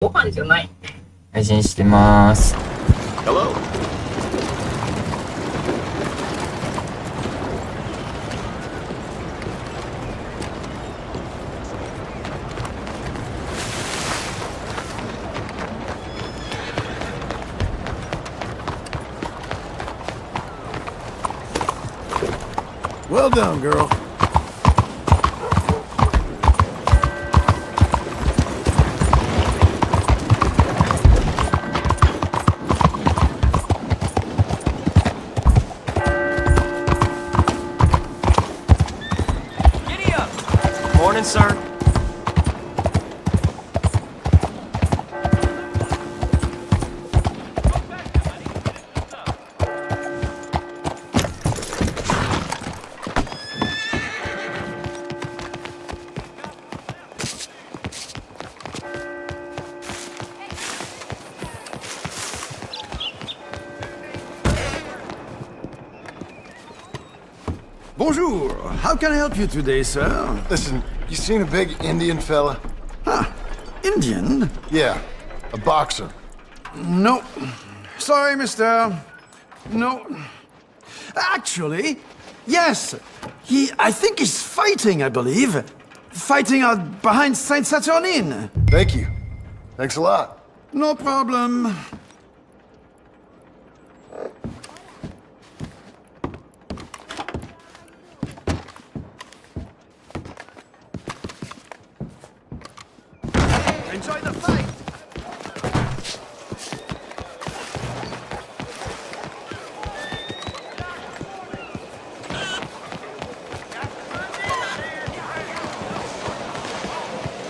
ご飯じゃない。配信してます。Hello. Well done, girl. Giddy up! Morning, sir. Bonjour. How can I help you today, sir? Listen, you seen a big Indian fella? Huh. Indian? Yeah, a boxer. No. Sorry, mister. No. Actually, yes. I think he's fighting, I believe. Fighting out behind Saint Saturnine. Thank you. Thanks a lot. No problem. Enjoy the fight!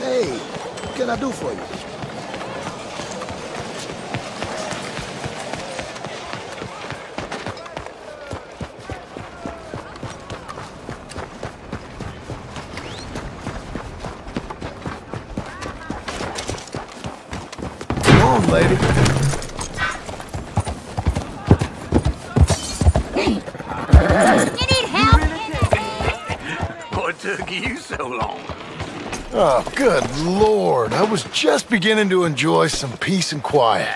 Hey, what can I do for you? Come on, lady. You need help? What took you so long? Oh, good Lord. I was just beginning to enjoy some peace and quiet.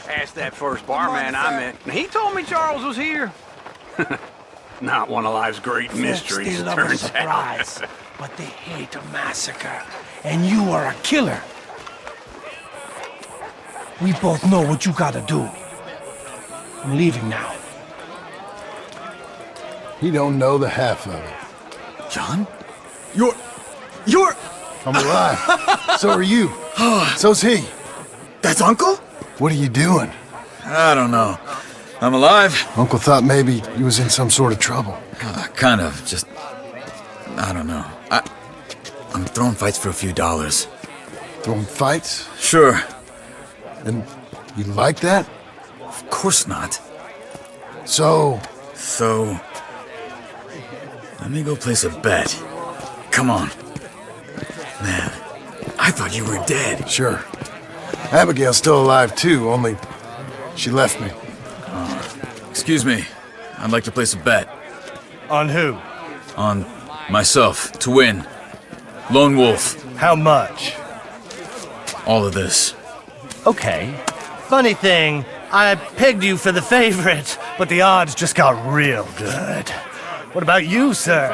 Asked that first barman I met. He told me Charles was here. Not one of life's great mysteries, They it love a turns surprise, out. but they hate a massacre. And you are a killer. We both know what you gotta do. I'm leaving now. He don't know the half of it. John? You're... I'm alive. So are you. So's he. That's Uncle? What are you doing? I don't know. I'm alive. Uncle thought maybe he was in some sort of trouble. Kind of. Just... I don't know. I'm throwing fights for a few dollars. Throwing fights? Sure. And you like that? Of course not. So... So... Let me go place a bet. Come on. Man, I thought you were dead. Sure. Abigail's still alive too, only she left me. Excuse me. I'd like to place a bet. On who? On myself, to win. Lone Wolf. How much? All of this. Okay. Funny thing, I pegged you for the favorite, but the odds just got real good. What about you, sir?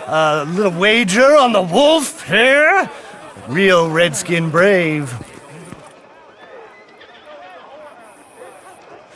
A little wager on the wolf here? Real redskin brave.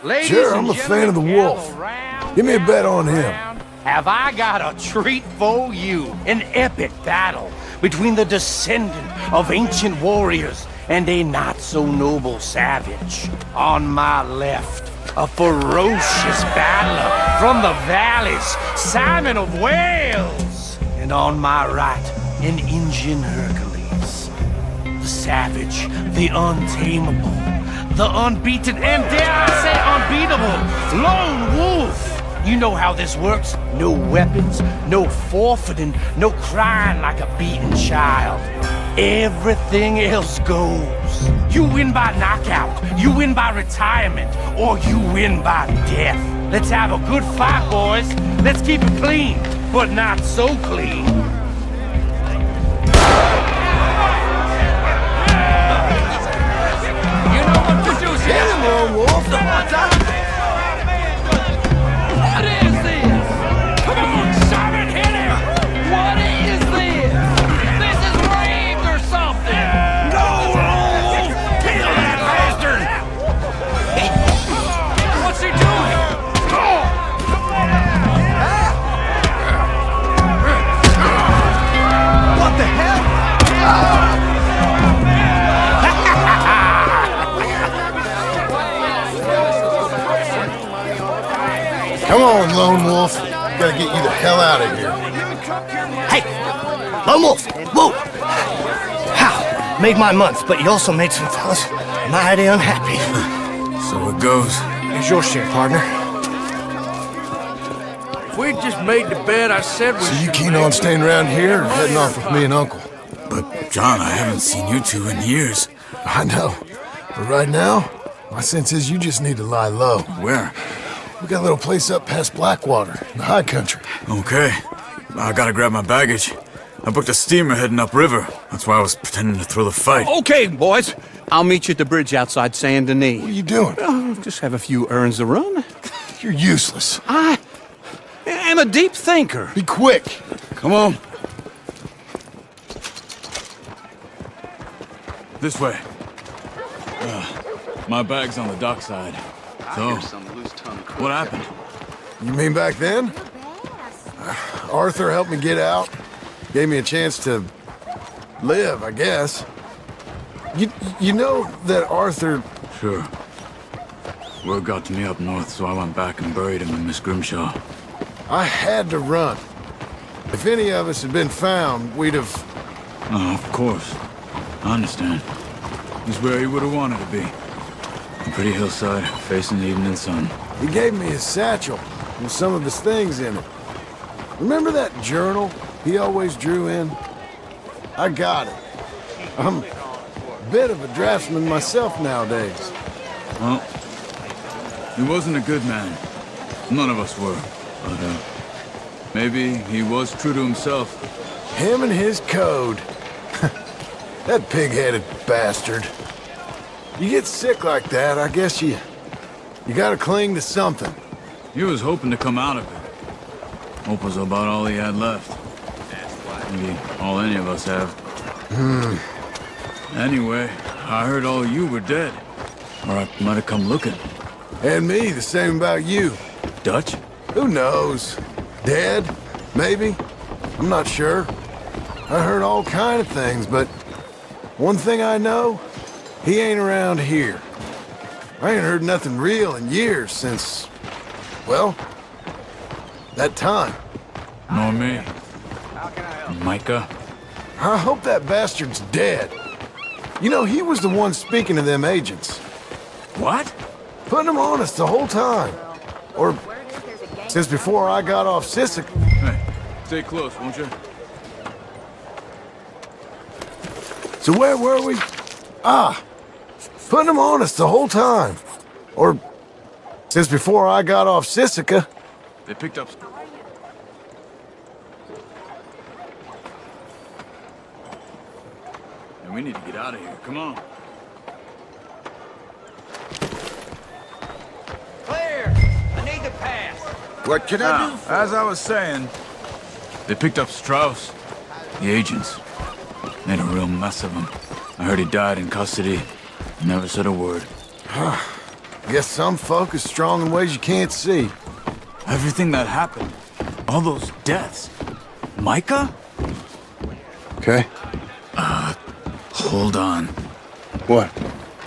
Ladies Sure, and I'm a fan of the gentlemen, wolf. gather round, Give me a bet on gather him. round. Have I got a treat for you? An epic battle between the descendant of ancient warriors and a not-so-noble savage. On my left, a ferocious battler from the valleys, Simon of Wales. And on my right, an Indian Hercules. The savage, the untamable, the unbeaten, and dare I say unbeatable, Lone Wolf. You know how this works. No weapons, no forfeiting, no crying like a beaten child. Everything else goes. You win by knockout, you win by retirement, or you win by death. Let's have a good fight, boys. Let's keep it clean, but not so clean. Come on, Lone Wolf. Gotta get you the hell out of here. Hey! Lone Wolf! Whoa! How? Made my month, but you also made some fellas mighty unhappy. So it goes. Here's your share, partner. If we just made the bed I said we So you keen on staying around here or heading off with me and Uncle? But, John, I haven't seen you two in years. I know. But right now, my sense is you just need to lie low. Where? We got a little place up past Blackwater, in the high country. Okay. I gotta grab my baggage. I booked a steamer heading upriver. That's why I was pretending to throw the fight. Okay, boys. I'll meet you at the bridge outside Saint Denis. What are you doing? Just have a few errands to run. You're useless. I am a deep thinker. Be quick. Come on. This way. My bag's on the dockside. So, what happened? You mean back then? Arthur helped me get out. Gave me a chance to live, I guess. You know that Arthur... Sure. Word got to me up north, so I went back and buried him in Miss Grimshaw. I had to run. If any of us had been found, we'd have... Oh, of course. I understand. He's where he would have wanted to be. A pretty hillside, facing the evening sun. He gave me his satchel with some of his things in it. Remember that journal he always drew in? I got it. I'm a bit of a draftsman myself nowadays. Well, he wasn't a good man. None of us were. But, maybe he was true to himself. Him and his code. That pig-headed bastard. You get sick like that, I guess you gotta cling to something. He was hoping to come out of it. Hope was about all he had left. Maybe all any of us have. Anyway, I heard all you were dead. Or I might have come looking. And me, the same about you. Dutch? Who knows? Dead? Maybe? I'm not sure. I heard all kind of things, but one thing I know, he ain't around here. I ain't heard nothing real in years since, well, that time. Nor me. Micah? I hope that bastard's dead. You know, he was the one speaking to them agents. What? Putting them on us the whole time. Or since before I got off Sisek. Hey, stay close, won't you? So where were we? Putting them on us the whole time. Or since before I got off Siseka. They picked up... And we need to get out of here. Come on. Clear! I need to pass. What can I do? As I was saying, they picked up Strauss, the agents. Made a real mess of him. I heard he died in custody. Never said a word. Guess some folk is strong in ways you can't see. Everything that happened, all those deaths. Micah? Okay. Hold on. What?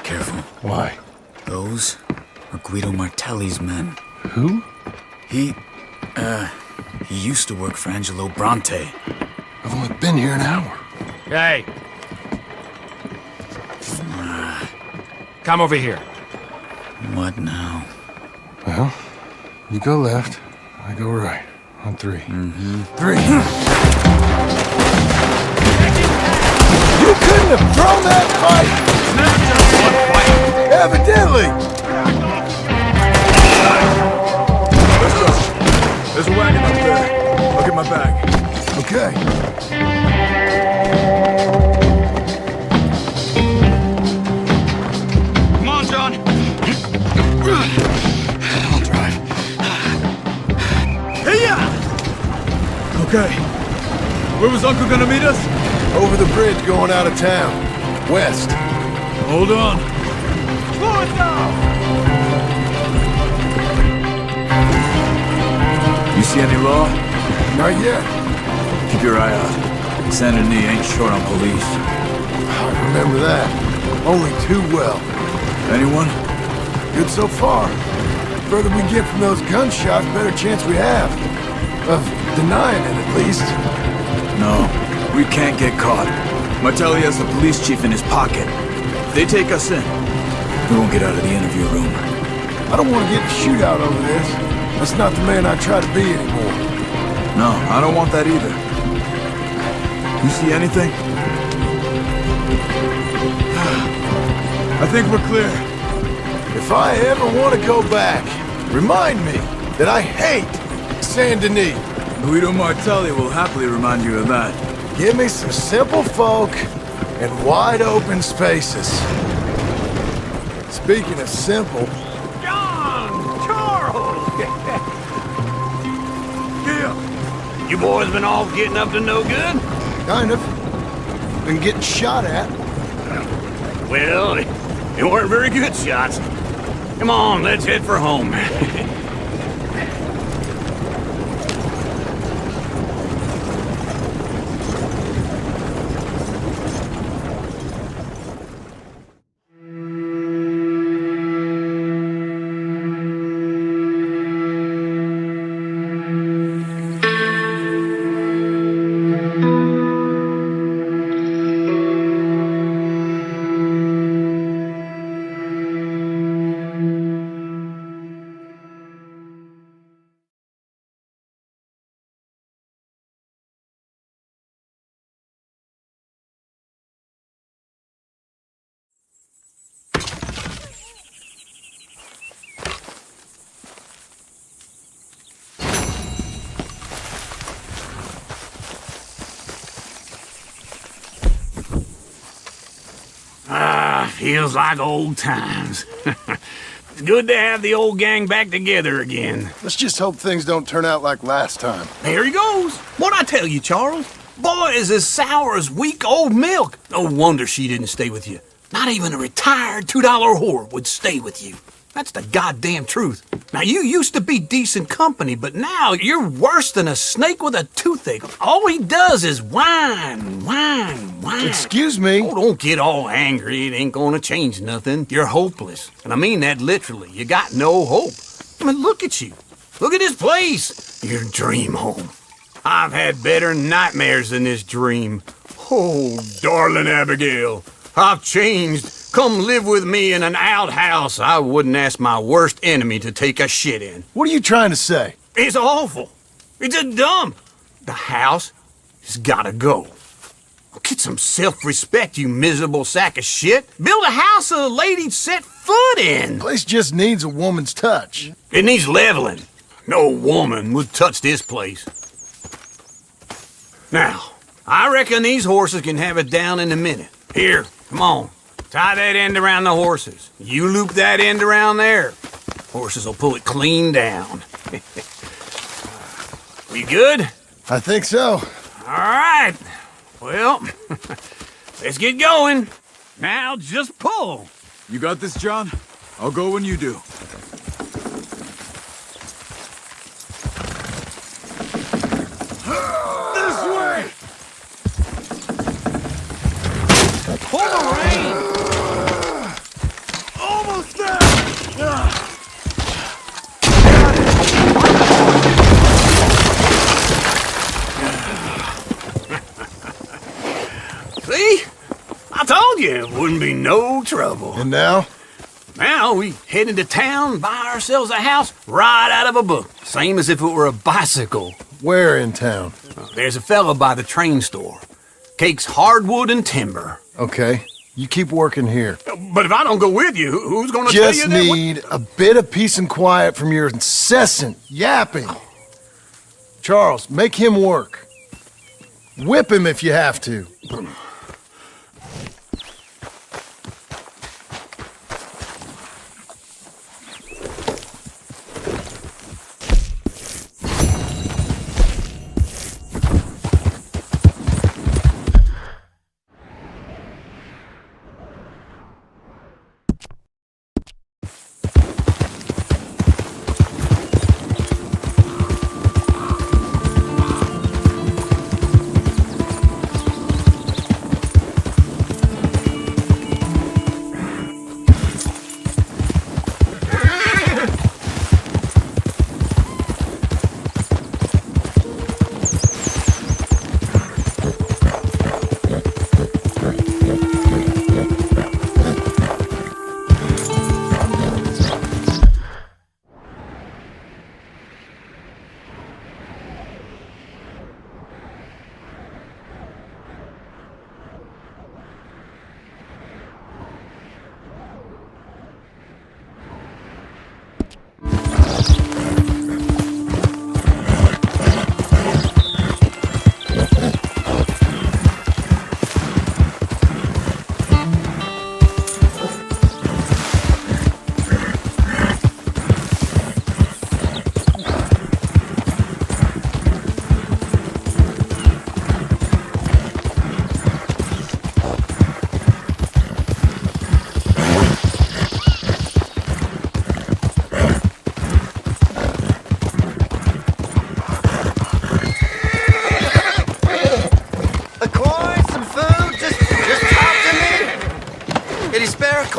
Careful. Why? Those are Guido Martelli's men. Who? He used to work for Angelo Bronte. I've only been here an hour. Hey! Come over here. What now? Well, you go left, I go right. On three. Three. You couldn't have thrown that fight! Evidently! Let's go. There's a wagon up there. I'll get my bag. Okay. Come on, John. I'll drive. Okay. Where was Uncle gonna meet us? Over the bridge going out of town. West. Hold on. Slow it down! You see any law? Not yet. Keep your eye out. Saint Denis ain't short on police. I remember that. Only too well. Anyone? Good so far. further we get from those gunshots, better chance we have. Of denying it, at least. No, we can't get caught. Martelli has the police chief in his pocket. If they take us in, we won't get out of the interview room. I don't want to get in a shootout over this. That's not the man I try to be anymore. No, I don't want that either. You see anything? I think we're clear. If I ever want to go back, remind me that I hate Saint Denis. Guido Martelli will happily remind you of that. Give me some simple folk and wide open spaces. Speaking of simple, John! Charles! Yeah. You boys been off getting up to no good? kind of, been getting shot at. Well, they weren't very good shots. Come on, let's head for home. Feels like old times. It's good to have the old gang back together again. Let's just hope things don't turn out like last time. There he goes. What'd I tell you, Charles? Boy is as sour as weak old milk. No wonder she didn't stay with you. Not even a retired $2 whore would stay with you. That's the goddamn truth. Now, you used to be decent company, but now you're worse than a snake with a toothache. All he does is whine, whine, whine. Excuse me? Oh, don't get all angry. It ain't gonna change nothing. You're hopeless. And I mean that literally. You got no hope. I mean, look at you. Look at this place. Your dream home. I've had better nightmares than this dream. Oh, darling Abigail, I've changed. Come live with me in an outhouse I wouldn't ask my worst enemy to take a shit in. What are you trying to say? It's awful. It's a dump. The house has gotta go. Get some self-respect, you miserable sack of shit. Build a house a lady'd set foot in. Place just needs a woman's touch. It needs leveling. No woman would touch this place. Now, I reckon these horses can have it down in a minute. Here, come on. Tie that end around the horses. You loop that end around there. Horses will pull it clean down. We good? I think so. All right. Well, let's get going. Now just pull. You got this, John? I'll go when you do. This way! Pull the rein. Almost there! See? I told you it wouldn't be no trouble. And now? Now we head into town, buy ourselves a house right out of a book. Same as if it were a bicycle. Where in town? There's a fella by the train store. Cakes hardwood and timber. Okay, you keep working here. But if I don't go with you, who's gonna tell you Just that? need a bit of peace and quiet from your incessant yapping. Charles, make him work. Whip him if you have to.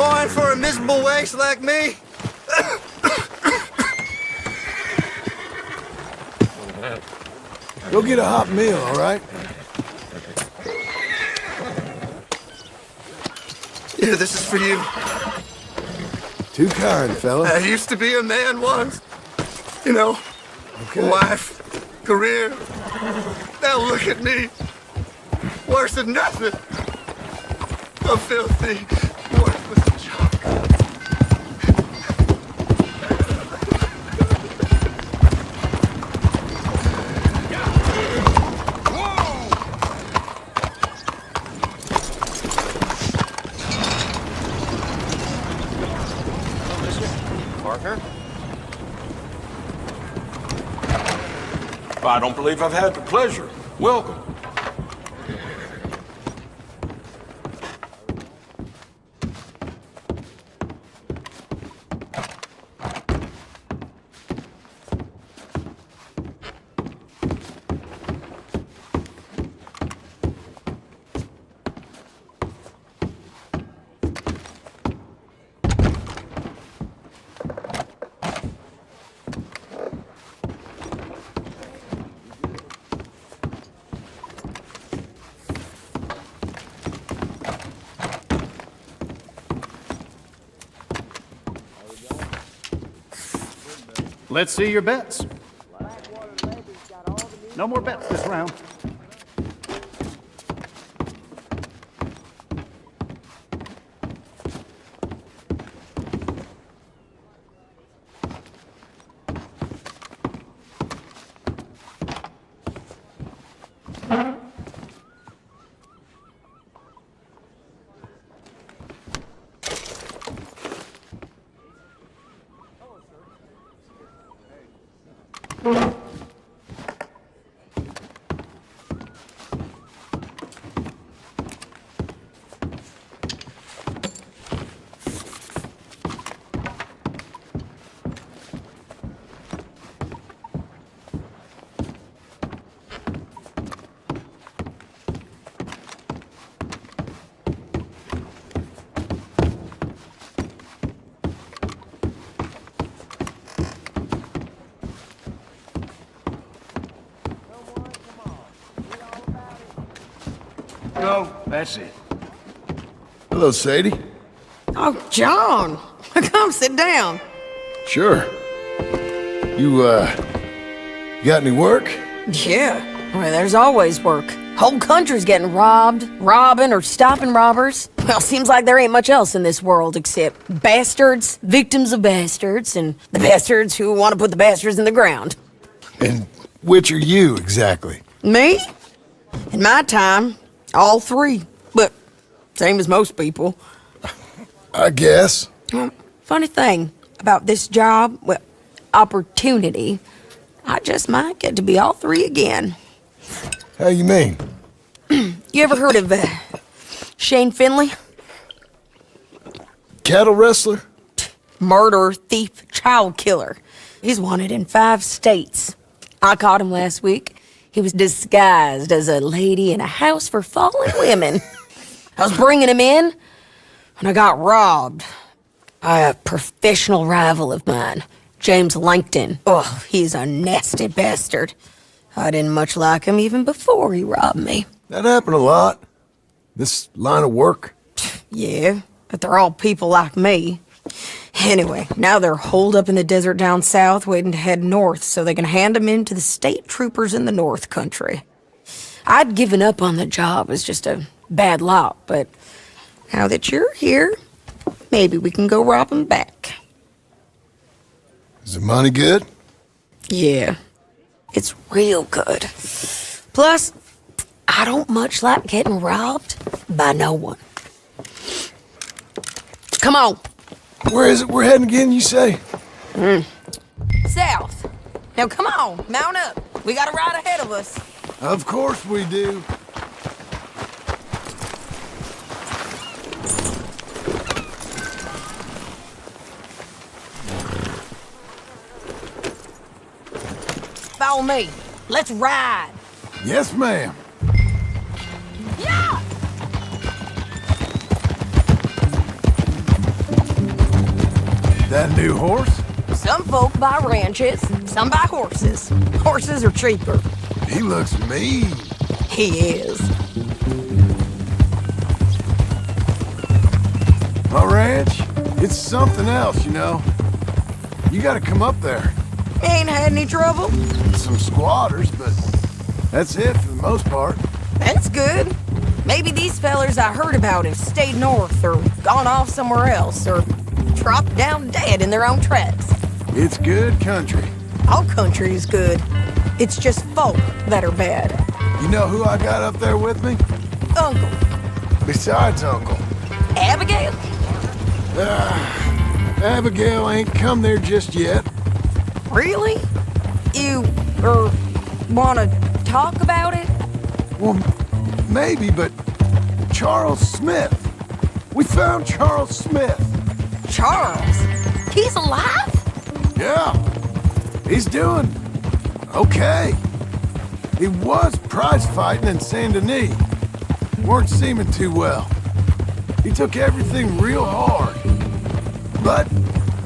falling for a miserable waste like me? Go get a hot meal, all right? Yeah, this is for you. Too kind, fella. I used to be a man once. You know, wife, career. Now look at me. Worse than nothing. A filthy, worthless junk. Partner? I don't believe I've had the pleasure. Welcome. Let's see your bets. No more bets this round. No, that's it. Hello, Sadie. Oh, John. Come sit down. Sure. You got any work? Yeah. Well, there's always work. Whole country's getting robbed, robbing, or stopping robbers. Well, seems like there ain't much else in this world except bastards, victims of bastards, and the bastards who want to put the bastards in the ground. And which are you, exactly? Me? In my time, all three. But same as most people. I guess. Well, funny thing about this job, well, opportunity, I just might get to be all three again. How you mean? You ever heard of Shane Finley? Cattle wrestler? Murderer, thief, child killer. He's wanted in 5 states. I caught him last week. He was disguised as a lady in a house for fallen women. I was bringing him in, and I got robbed by a professional rival of mine, James Langton. Oh, he's a nasty bastard. I didn't much like him even before he robbed me. That happened a lot. This line of work. Yeah, but they're all people like me. Anyway, now they're holed up in the desert down south, waiting to head north so they can hand them in to the state troopers in the north country. I'd given up on the job as just a bad lot, but now that you're here, maybe we can go rob them back. Is the money good? Yeah, it's real good. Plus, I don't much like getting robbed by no one. Come on. Where is it we're heading again, you say? South. Now come on, mount up. We got a ride ahead of us. Of course we do. Follow me. Let's ride. Yes, ma'am. Yeah! That new horse? Some folk buy ranches, some buy horses. Horses are cheaper. He looks mean. He is. My ranch, it's something else, you know. You gotta come up there. Ain't had any trouble? Some squatters, but that's it for the most part. That's good. Maybe these fellers I heard about have stayed north or gone off somewhere else or dropped down dead in their own tracks. It's good country. All country is good. It's just folk that are bad. You know who I got up there with me? Uncle. Besides Uncle. Abigail? Abigail ain't come there just yet. Really? You, wanna talk about it? Well, maybe, but Charles Smith. We found Charles Smith. Charles? He's alive? Yeah, he's doing okay. He was prize fighting in Saint Denis. Weren't seeming too well. He took everything real hard. But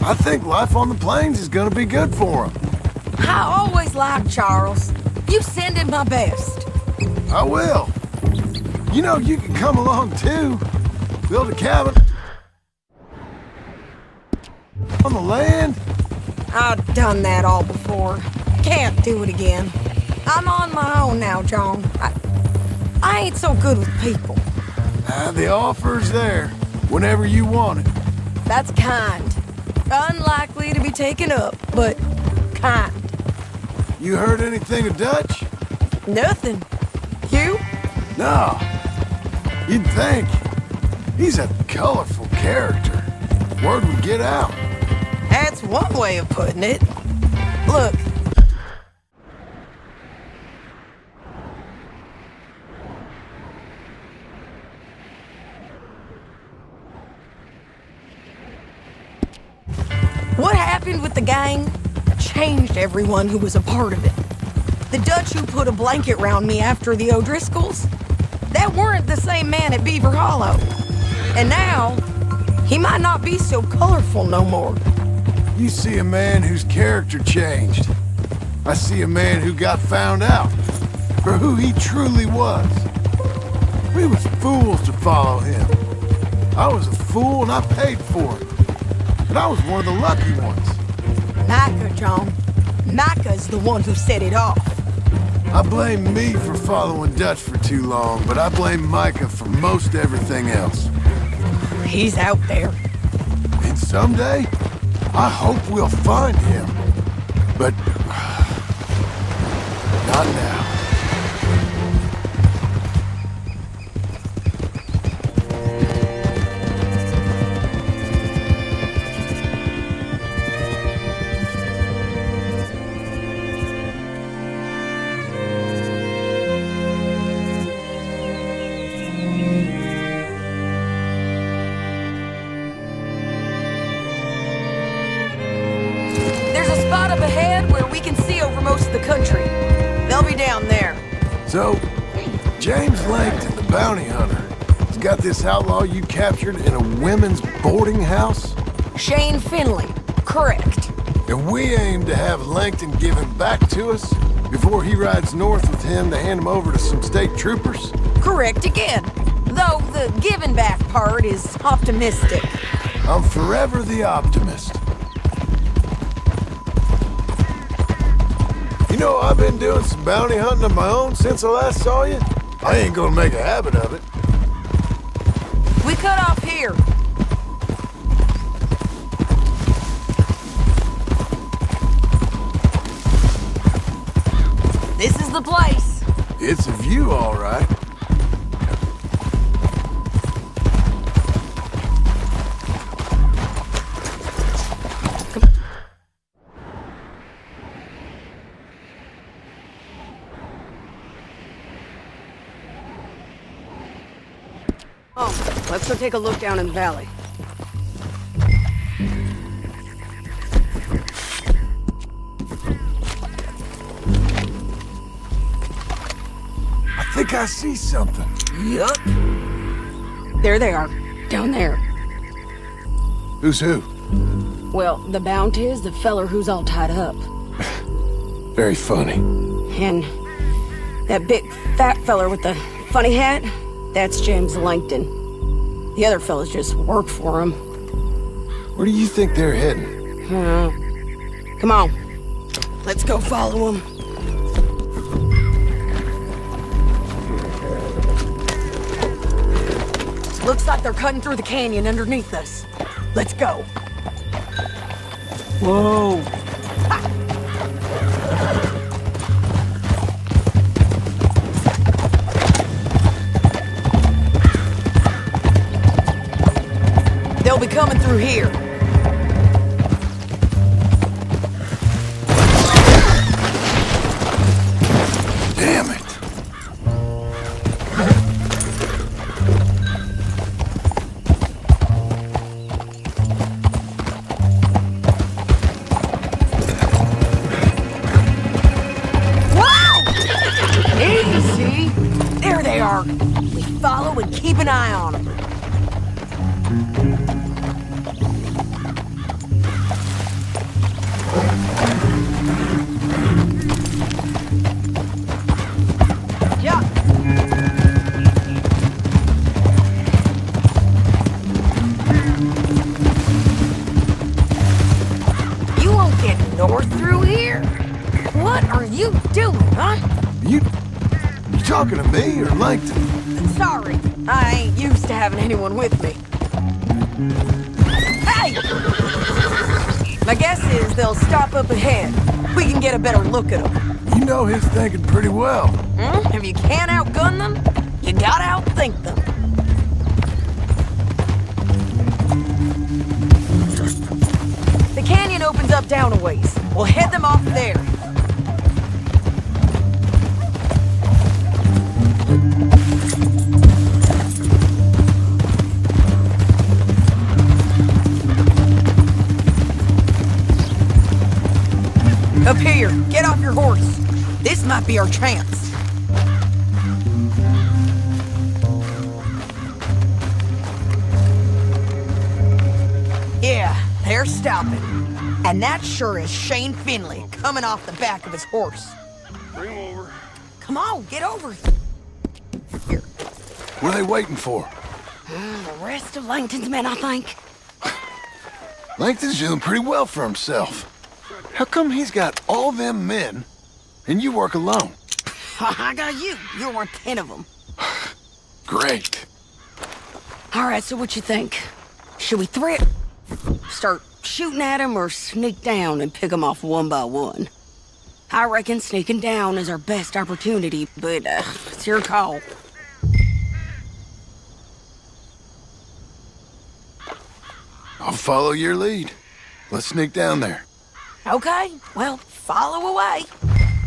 I think life on the plains is gonna be good for him. I always liked Charles. You send him my best. I will. You know, you can come along too. Build a cabin on the land. I've done that all before. Can't do it again. I'm on my own now, John. I ain't so good with people. The offer's there whenever you want it. That's kind. Unlikely to be taken up, but kind. You heard anything of Dutch? Nothing. You? No. You'd think. He's a colorful character. Word would get out. That's one way of putting it. Look. What happened with the gang changed everyone who was a part of it. The Dutch who put a blanket round me after the O'Driscolls, that weren't the same man at Beaver Hollow. And now, he might not be so colorful no more. You see a man whose character changed. I see a man who got found out for who he truly was. We was fools to follow him. I was a fool and I paid for it. But I was one of the lucky ones. Micah, John. Micah's the one who set it off. I blame me for following Dutch for too long, but I blame Micah for most everything else. He's out there. And someday, I hope we'll find him. But not now. Spot up ahead where we can see over most of the country. They'll be down there. So, James Langton, the bounty hunter, has got this outlaw you captured in a women's boarding house? Shane Finley, correct. And we aim to have Langton given back to us before he rides north with him to hand him over to some state troopers? Correct again. Though the giving back part is optimistic. I'm forever the optimist. You know, I've been doing some bounty hunting of my own since I last saw you. I ain't gonna make a habit of it. We cut off here. This is the place. It's a view, all right. Oh, let's go take a look down in the valley. I think I see something. Yup. There they are, down there. Who's who? Well, the Bounty is the feller who's all tied up. Very funny. And that big fat feller with the funny hat, that's James Langton. The other fellas just work for him. Where do you think they're heading? Come on. Let's go follow him. Looks like they're cutting through the canyon underneath us. Let's go. Whoa. They'll be coming through here. Damn it. Easy! There they are. We follow and keep an eye on them. Yeah. You won't get north through here? What are you doing, huh? You talking to me or Langton? Sorry, I ain't used to having anyone with me. Hey! My guess is they'll stop up ahead. We can get a better look at them. You know his thinking pretty well. If you can't outgun them, you gotta outthink them. The canyon opens up down a ways. We'll head them off there. Up here, get off your horse. This might be our chance. Yeah, they're stopping. And that sure is Shane Finley coming off the back of his horse. Bring him over. Come on, get over. Here. What are they waiting for? The rest of Langton's men, I think. Langton's doing pretty well for himself. How come he's got all them men and you work alone? I got you. You're worth 10 of them. Great. All right, so what you think? Should we threat? Start shooting at him or sneak down and pick them off one by one? I reckon sneaking down is our best opportunity, but it's your call. I'll follow your lead. Let's sneak down there. Okay, well, follow away.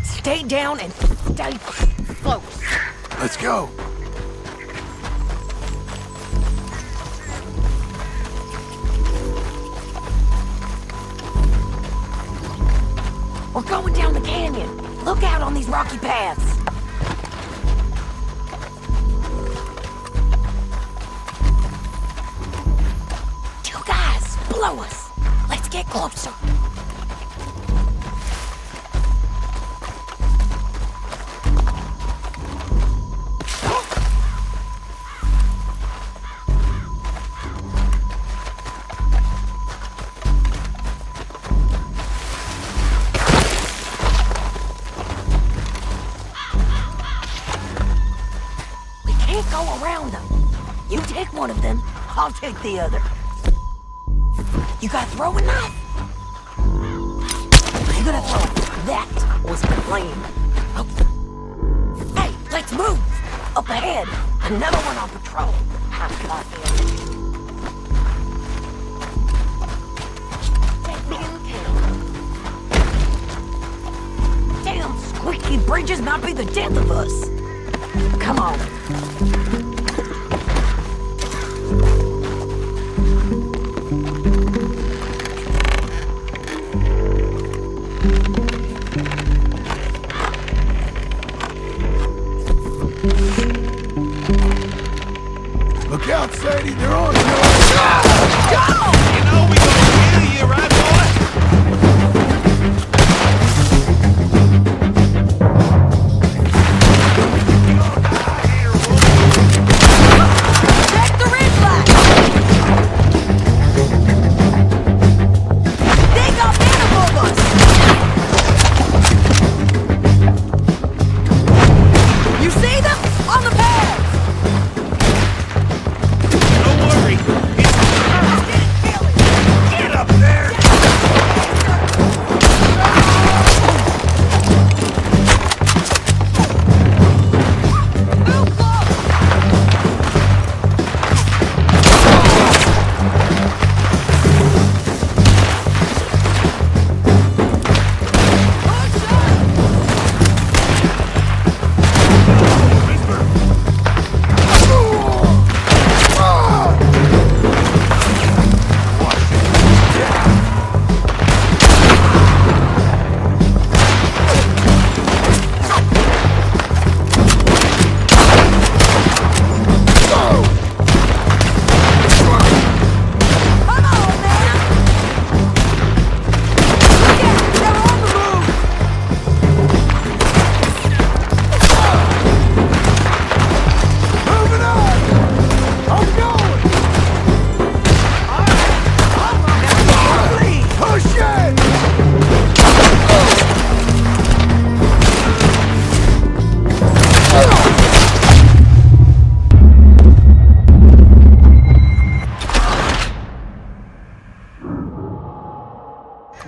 Stay down and stay close. Let's go. We're going down the canyon. Look out on these rocky paths. Two guys below us. Let's get closer. Go around them. You take one of them, I'll take the other. You got throwing knife? You're gonna throw it. That was the plan. Oh. Hey, let's move. Up ahead, another one on patrol. I've got him. Take me in town. Damn squeaky bridges might be the death of us. Come on. Look out, Sadie, they're on you. Go! You know we gonna kill you right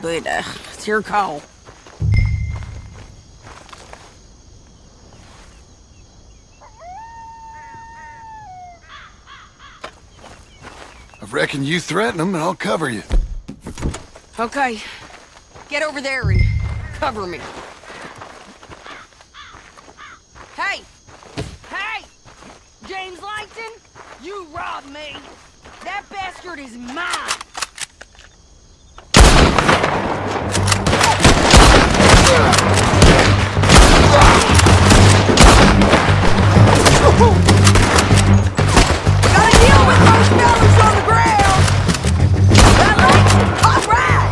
but it's your call. I reckon you threaten them and I'll cover you. Okay, get over there and cover me. Hey! Hey! James Langton, you robbed me! That bastard is mine! Gotta deal with those fellas on the ground! That Langton, all right!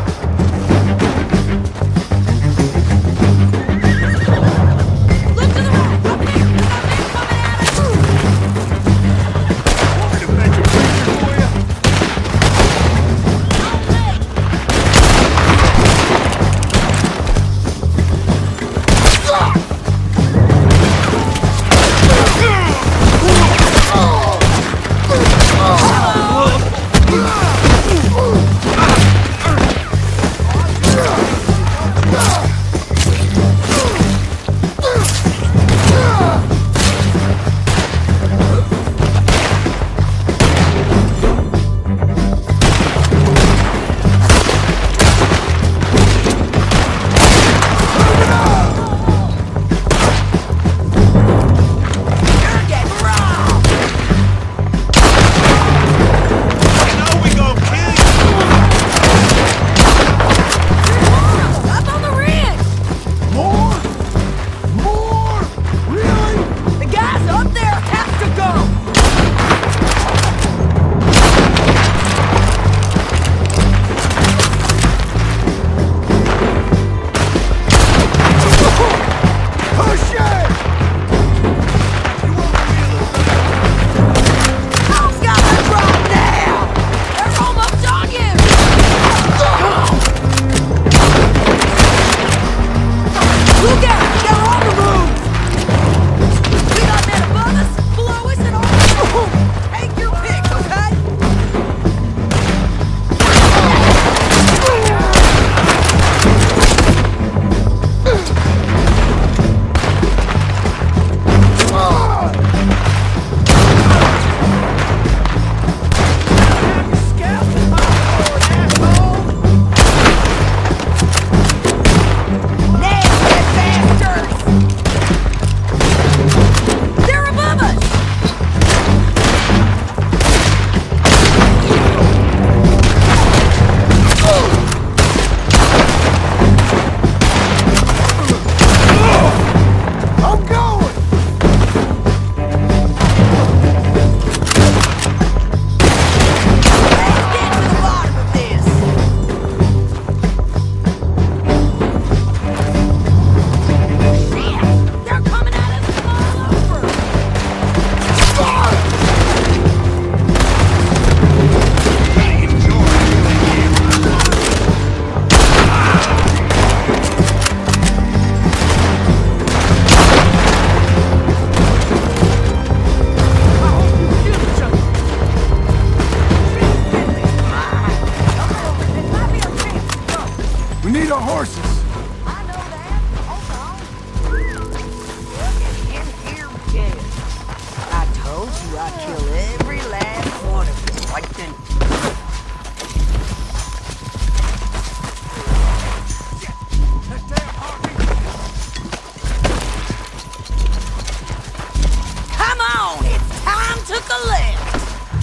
Look to the right! Up here! We got men coming at us! Want me to fetch a preacher for you?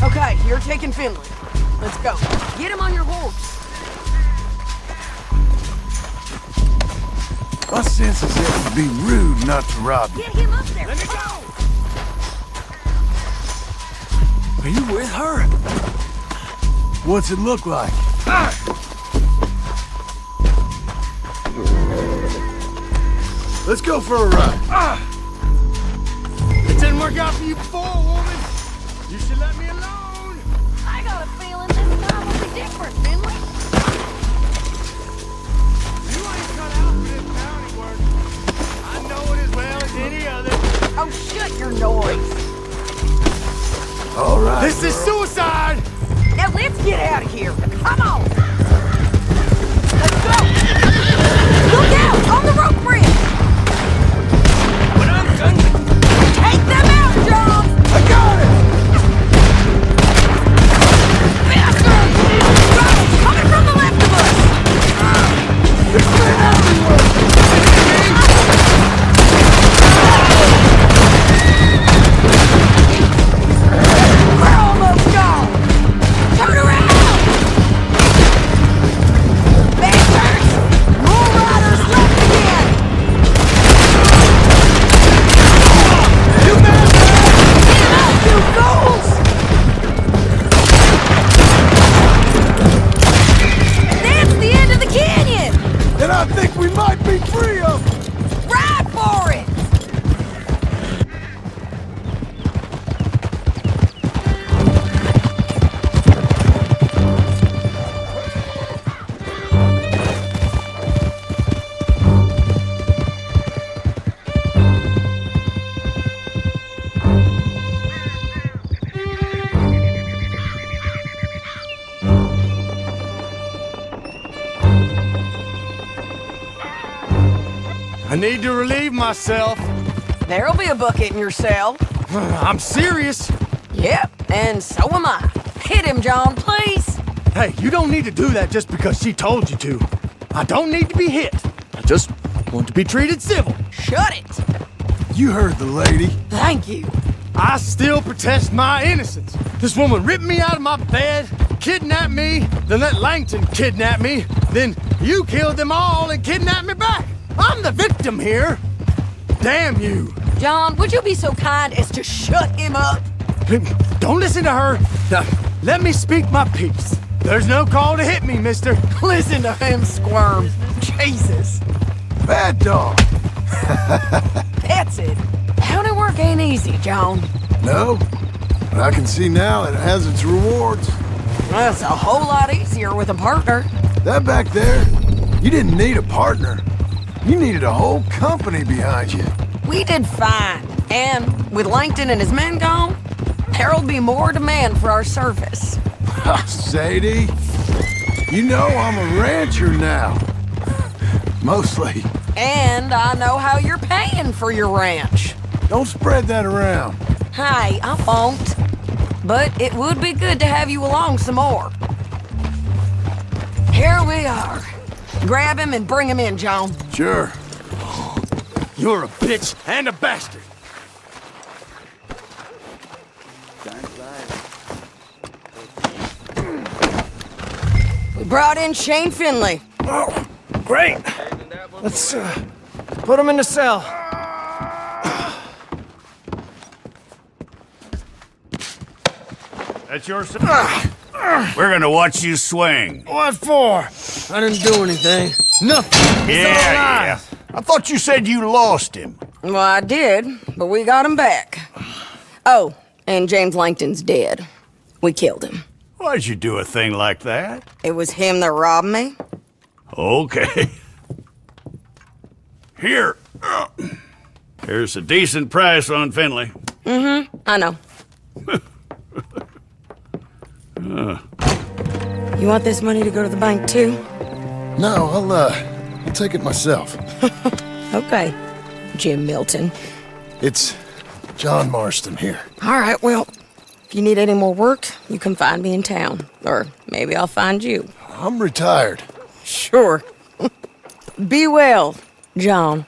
Okay, you're taking Finley. Let's go. Get him on your horse. My sense is it would be rude not to rob you. Get him up there. Let me go! Are you with her? What's it look like? Let's go for a ride. It didn't work out for you before, woman. You should let me alone. I got a feeling this time will be different, Finley. You ain't cut out for this bounty work. I know it as well as any other. Oh, shut your noise. All right. This is suicide. Now let's get out of here. Come on. Let's go. be 3 of them! Ride for it! I need to relieve myself. There'll be a bucket in your cell. I'm serious. Yep, and so am I. Hit him, John, please. Hey, you don't need to do that just because she told you to. I don't need to be hit. I just want to be treated civil. Shut it. You heard the lady. Thank you. I still protest my innocence. This woman ripped me out of my bed, kidnapped me, then let Langton kidnap me, then you killed them all and kidnapped me back. I'm the victim here. Damn you. John, would you be so kind as to shut him up? Don't listen to her. Now, let me speak my piece. There's no call to hit me, mister. Listen to him squirm. Jesus. Bad dog. That's it. County work ain't easy, John. No, but I can see now it has its rewards. That's a whole lot easier with a partner. That back there, you didn't need a partner. You needed a whole company behind you. We did fine. And with Langton and his men gone, there'll be more demand for our service. Sadie, you know I'm a rancher now. Mostly. And I know how you're paying for your ranch. Don't spread that around. Hey, I won't. But it would be good to have you along some more. Here we are. Grab him and bring him in, John. Sure. You're a bitch and a bastard. We brought in Shane Finley. Oh, great. Let's put him in the cell. That's your son. We're gonna watch you swing. What for? I didn't do anything. Nothing. Yeah. I thought you said you lost him. Well, I did, but we got him back. Oh, and James Langton's dead. We killed him. Why'd you do a thing like that? It was him that robbed me. Okay. Here. Here's a decent price on Finley. Mm-hmm, I know. You want this money to go to the bank, too? No, I'll take it myself. Okay, Jim Milton. It's John Marston here. All right, well, if you need any more work, you can find me in town. Or maybe I'll find you. I'm retired. Sure. Be well, John.